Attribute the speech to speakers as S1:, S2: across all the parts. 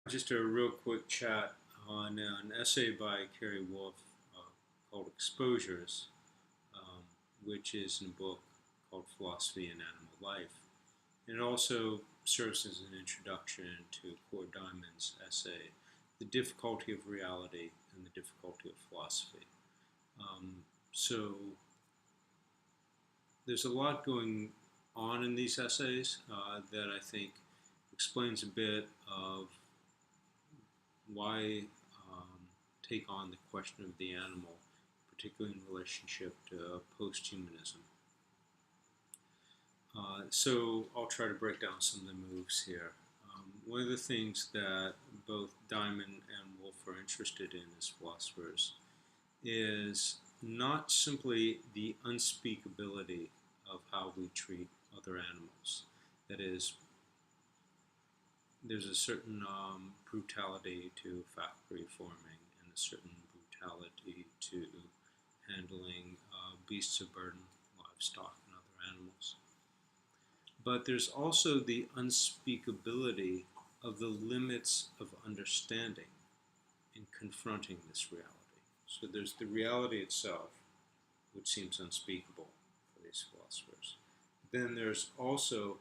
S1: Just a real quick chat on an essay by Cary Wolfe called Exposures, um, which is in a book called Philosophy and Animal Life. And it also serves as an introduction to Cora Diamond's essay, The Difficulty of Reality and the Difficulty of Philosophy. So there's a lot going on in these essays that I think explains a bit of why take on the question of the animal, particularly in relationship to posthumanism. So I'll try to break down some of the moves here. One of the things that both Diamond and Wolfe are interested in as philosophers is not simply the unspeakability of how we treat other animals. That is, there's a certain brutality to factory farming and a certain brutality to handling beasts of burden, livestock, and other animals. But there's also the unspeakability of the limits of understanding in confronting this reality. So there's the reality itself, which seems unspeakable for these philosophers. Then there's also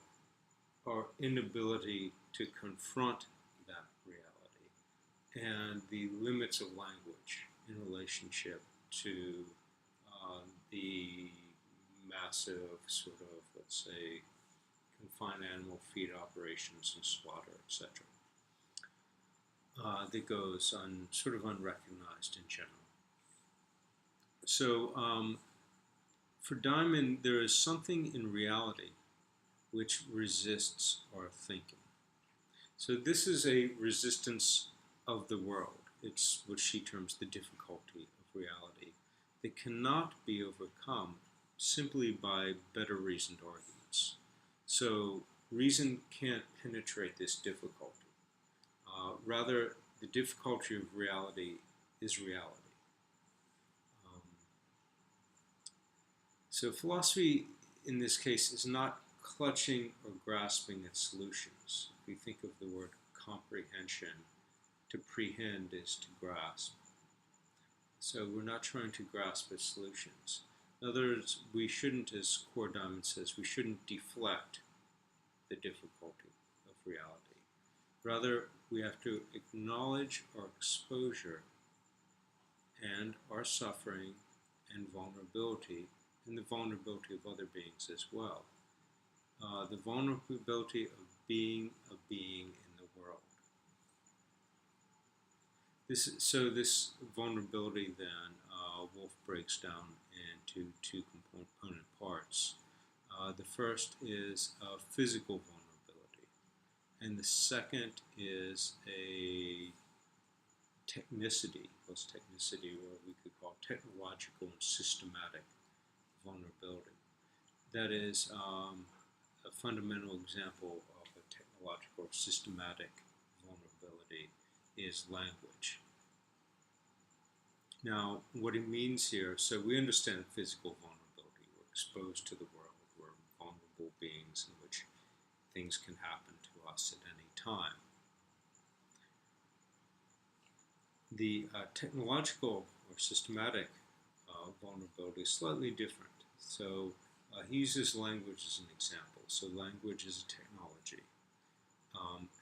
S1: our inability to confront that reality and the limits of language in relationship to the massive sort of, let's say, confined animal feed operations and slaughter, etc. That goes sort of unrecognized in general. So for Diamond, there is something in reality which resists our thinking. So this is a resistance of the world. It's what she terms the difficulty of reality that cannot be overcome simply by better reasoned arguments. So reason can't penetrate this difficulty. Rather, the difficulty of reality is reality. So philosophy, in this case, is not clutching or grasping at solutions. If we think of the word comprehension, to prehend is to grasp. So we're not trying to grasp at solutions. In other words, we shouldn't, as Cora Diamond says, we shouldn't deflect the difficulty of reality. Rather, we have to acknowledge our exposure and our suffering and vulnerability, and the vulnerability of other beings as well. The vulnerability of being a being in the world. This vulnerability then, Wolfe breaks down into two component parts. The first is a physical vulnerability, and the second is a technicity, plus technicity, or we could call technological and systematic vulnerability. That is a fundamental example of a technological or systematic vulnerability is language. Now, what it means here, so we understand physical vulnerability. We're exposed to the world. We're vulnerable beings in which things can happen to us at any time. The technological or systematic vulnerability is slightly different. So he uses language as an example. So language is a technology.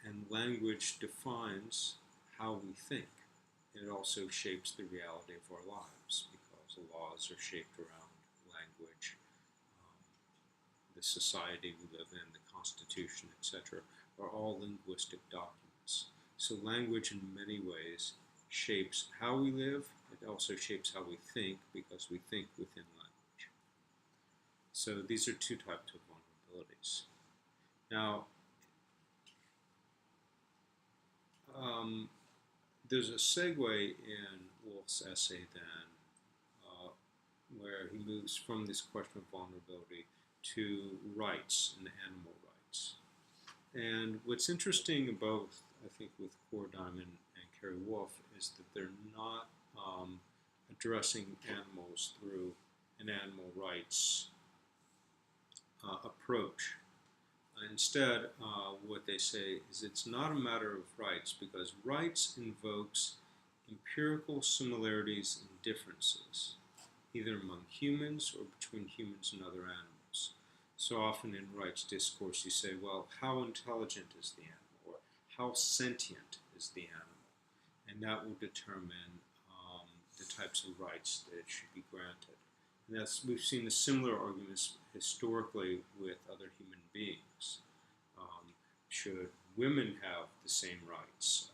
S1: And language defines how we think. It also shapes the reality of our lives because the laws are shaped around language. The society we live in, the Constitution, etc., are all linguistic documents. So language in many ways shapes how we live. It also shapes how we think because we think within language. So these are two types of vulnerabilities. Now, there's a segue in Wolfe's essay then where he moves from this question of vulnerability to rights and animal rights. And what's interesting about, I think, with Cora Diamond and Cary Wolfe is that they're not addressing animals through an animal rights approach. Instead, what they say is it's not a matter of rights because rights invokes empirical similarities and differences, either among humans or between humans and other animals. So often in rights discourse you say, well, how intelligent is the animal, or how sentient is the animal? And that will determine the types of rights that should be granted. And we've seen the similar arguments historically with other human beings. Should women have the same rights?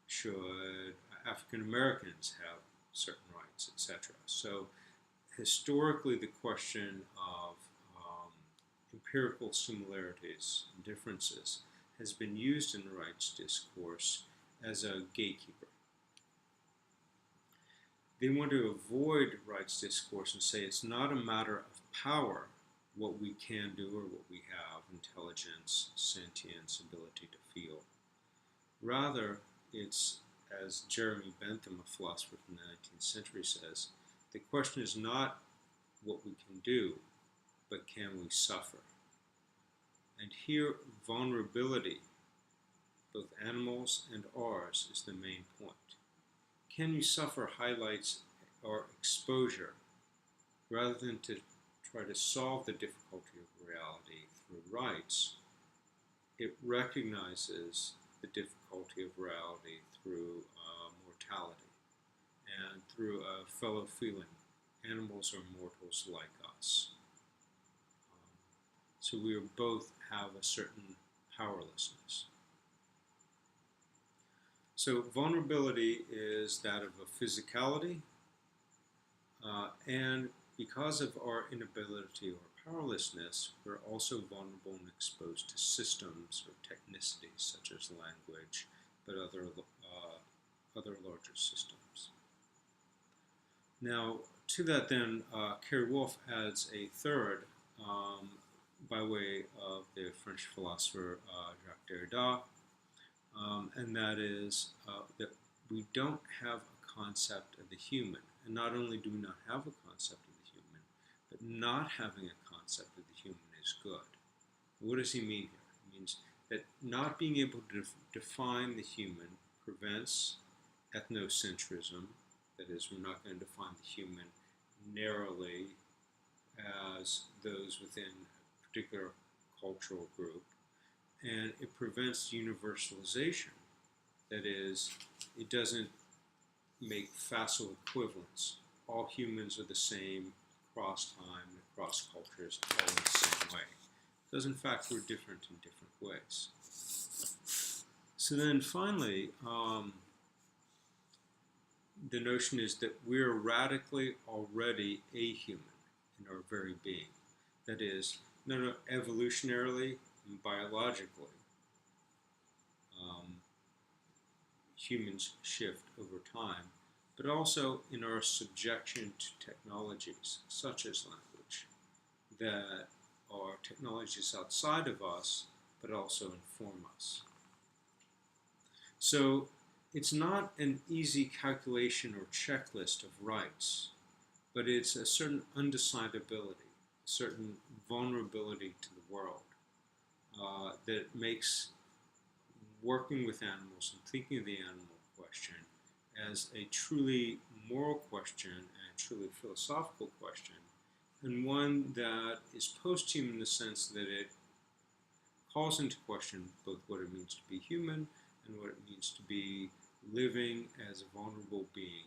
S1: Should African Americans have certain rights, etc.? So historically, the question of empirical similarities and differences has been used in the rights discourse as a gatekeeper. They want to avoid rights discourse and say it's not a matter of power, what we can do or what we have, intelligence, sentience, ability to feel. Rather, it's, as Jeremy Bentham, a philosopher from the 19th century, says, the question is not what we can do, but can we suffer? And here, vulnerability, both animals and ours, is the main point. Can you suffer highlights or exposure rather than to try to solve the difficulty of reality through rights? It recognizes the difficulty of reality through mortality and through a fellow feeling. Animals are mortals like us. So we both have a certain powerlessness. So vulnerability is that of a physicality, and because of our inability or powerlessness, we're also vulnerable and exposed to systems or technicities such as language, but other larger systems. Now, to that then, Cary Wolfe adds a third by way of the French philosopher Jacques Derrida, and that is that we don't have a concept of the human. And not only do we not have a concept of the human, but not having a concept of the human is good. What does he mean here? He means that not being able to define the human prevents ethnocentrism. That is, we're not going to define the human narrowly as those within a particular cultural group. And it prevents universalization. That is, it doesn't make facile equivalence. All humans are the same across time, across cultures, all in the same way. Because in fact, we're different in different ways. So then finally, the notion is that we're radically already a human in our very being. That is, not evolutionarily and biologically, humans shift over time, but also in our subjection to technologies such as language that are technologies outside of us, but also inform us. So it's not an easy calculation or checklist of rights, but it's a certain undecidability, a certain vulnerability to the world that makes working with animals and thinking of the animal question as a truly moral question and a truly philosophical question, and one that is post-human in the sense that it calls into question both what it means to be human and what it means to be living as a vulnerable being